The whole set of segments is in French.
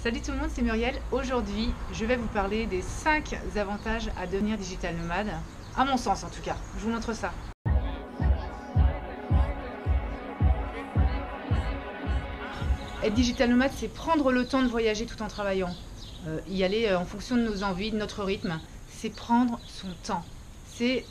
Salut tout le monde, c'est Muriel. Aujourd'hui, je vais vous parler des 5 avantages à devenir digital nomade. À mon sens en tout cas. Je vous montre ça. Être digital nomade, c'est prendre le temps de voyager tout en travaillant. Y aller en fonction de nos envies, de notre rythme. C'est prendre son temps. C'est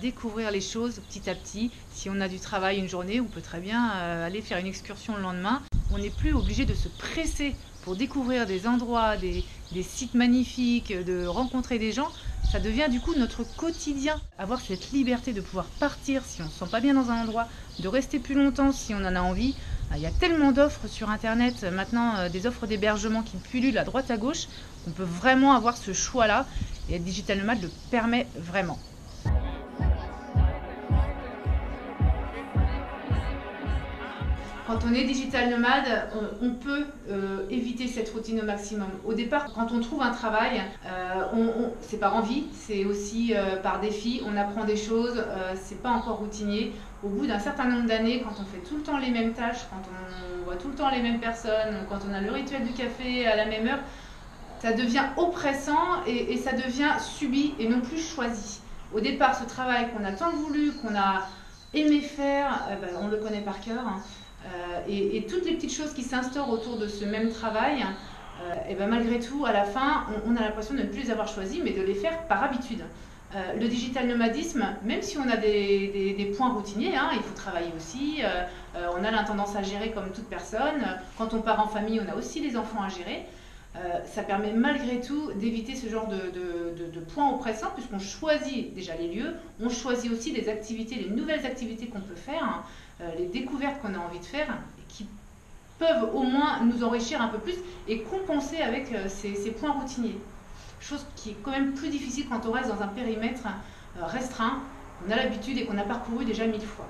découvrir les choses petit à petit. Si on a du travail une journée, on peut très bien aller faire une excursion le lendemain. On n'est plus obligé de se presser pour découvrir des endroits, des sites magnifiques, de rencontrer des gens. Ça devient du coup notre quotidien. Avoir cette liberté de pouvoir partir si on ne se sent pas bien dans un endroit, de rester plus longtemps si on en a envie. Il y a tellement d'offres sur internet maintenant, des offres d'hébergement qui pullulent à droite à gauche. On peut vraiment avoir ce choix-là et être digital nomade le permet vraiment. Quand on est digital nomade, on peut éviter cette routine au maximum. Au départ, quand on trouve un travail, c'est par envie, c'est aussi par défi, on apprend des choses, c'est pas encore routinier. Au bout d'un certain nombre d'années, quand on fait tout le temps les mêmes tâches, quand on voit tout le temps les mêmes personnes, quand on a le rituel du café à la même heure, ça devient oppressant et ça devient subi et non plus choisi. Au départ, ce travail qu'on a tant voulu, qu'on a aimé faire, on le connaît par cœur. Et toutes les petites choses qui s'instaurent autour de ce même travail, malgré tout, à la fin, on a l'impression de ne plus les avoir choisis, mais de les faire par habitude. Le digital nomadisme, même si on a des points routiniers, il faut travailler aussi, on a la tendance à gérer comme toute personne, quand on part en famille, on a aussi des enfants à gérer. Ça permet malgré tout d'éviter ce genre de points oppressants puisqu'on choisit déjà les lieux, on choisit aussi les activités, les nouvelles activités qu'on peut faire, les découvertes qu'on a envie de faire et qui peuvent au moins nous enrichir un peu plus et compenser avec ces points routiniers. Chose qui est quand même plus difficile quand on reste dans un périmètre restreint, on a l'habitude et qu'on a parcouru déjà 1000 fois.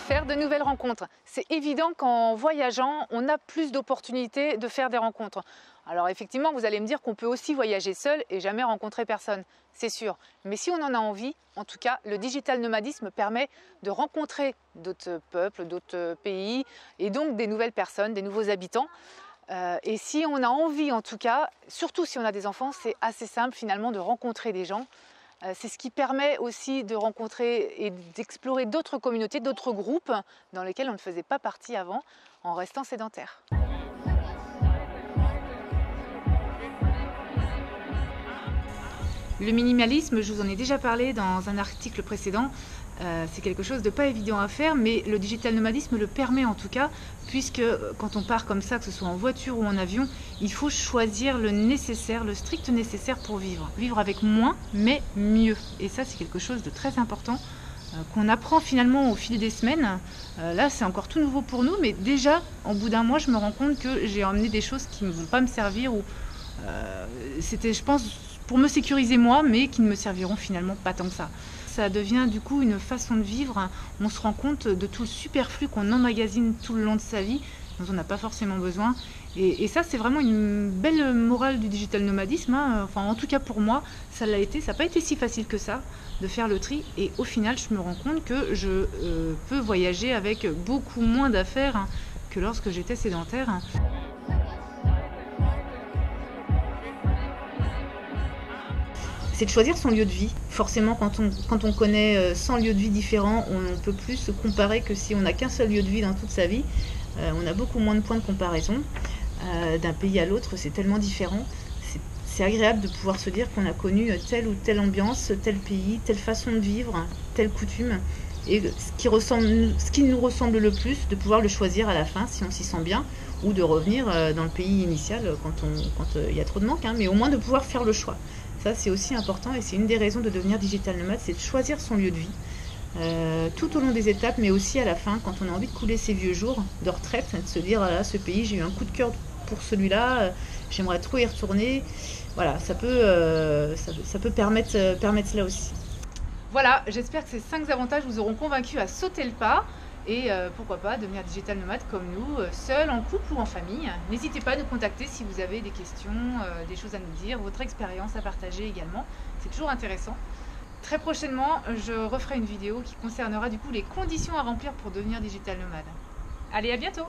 Faire de nouvelles rencontres. C'est évident qu'en voyageant, on a plus d'opportunités de faire des rencontres. Alors effectivement, vous allez me dire qu'on peut aussi voyager seul et jamais rencontrer personne, c'est sûr. Mais si on en a envie, en tout cas, le digital nomadisme permet de rencontrer d'autres peuples, d'autres pays et donc des nouvelles personnes, des nouveaux habitants. Et si on a envie, en tout cas, surtout si on a des enfants, c'est assez simple finalement de rencontrer des gens. C'est ce qui permet aussi de rencontrer et d'explorer d'autres communautés, d'autres groupes dans lesquels on ne faisait pas partie avant en restant sédentaire. Le minimalisme, je vous en ai déjà parlé dans un article précédent, c'est quelque chose de pas évident à faire, mais le digital nomadisme le permet en tout cas, puisque quand on part comme ça, que ce soit en voiture ou en avion, il faut choisir le nécessaire, le strict nécessaire pour vivre. Vivre avec moins, mais mieux. Et ça, c'est quelque chose de très important qu'on apprend finalement au fil des semaines. Là, c'est encore tout nouveau pour nous, mais déjà, au bout d'un mois, je me rends compte que j'ai emmené des choses qui ne vont pas me servir, ou c'était, je pense, pour me sécuriser moi, mais qui ne me serviront finalement pas tant que ça. Ça devient du coup une façon de vivre. On se rend compte de tout le superflu qu'on emmagasine tout le long de sa vie, dont on n'a pas forcément besoin. Et ça, c'est vraiment une belle morale du digital nomadisme. Enfin, en tout cas pour moi, ça l'a été. Ça n'a pas été si facile que ça de faire le tri. Et au final, je me rends compte que je peux voyager avec beaucoup moins d'affaires que lorsque j'étais sédentaire. C'est de choisir son lieu de vie. Forcément, quand on connaît 100 lieux de vie différents, on peut plus se comparer que si on n'a qu'un seul lieu de vie dans toute sa vie. On a beaucoup moins de points de comparaison. D'un pays à l'autre, c'est tellement différent. C'est agréable de pouvoir se dire qu'on a connu telle ou telle ambiance, tel pays, telle façon de vivre, telle coutume. Et ce qui nous ressemble le plus, de pouvoir le choisir à la fin si on s'y sent bien, ou de revenir dans le pays initial quand il y a trop de manque, mais au moins de pouvoir faire le choix. Ça, c'est aussi important et c'est une des raisons de devenir digital nomade, c'est de choisir son lieu de vie. Tout au long des étapes, mais aussi à la fin, quand on a envie de couler ses vieux jours de retraite, de se dire, voilà, ce pays, j'ai eu un coup de cœur pour celui-là, j'aimerais trop y retourner. Voilà, ça peut permettre cela aussi. Voilà, j'espère que ces 5 avantages vous auront convaincu à sauter le pas et pourquoi pas devenir digital nomade comme nous, seul, en couple ou en famille. N'hésitez pas à nous contacter si vous avez des questions, des choses à nous dire, votre expérience à partager également. C'est toujours intéressant. très prochainement, je referai une vidéo qui concernera du coup les conditions à remplir pour devenir digital nomade. Allez, à bientôt!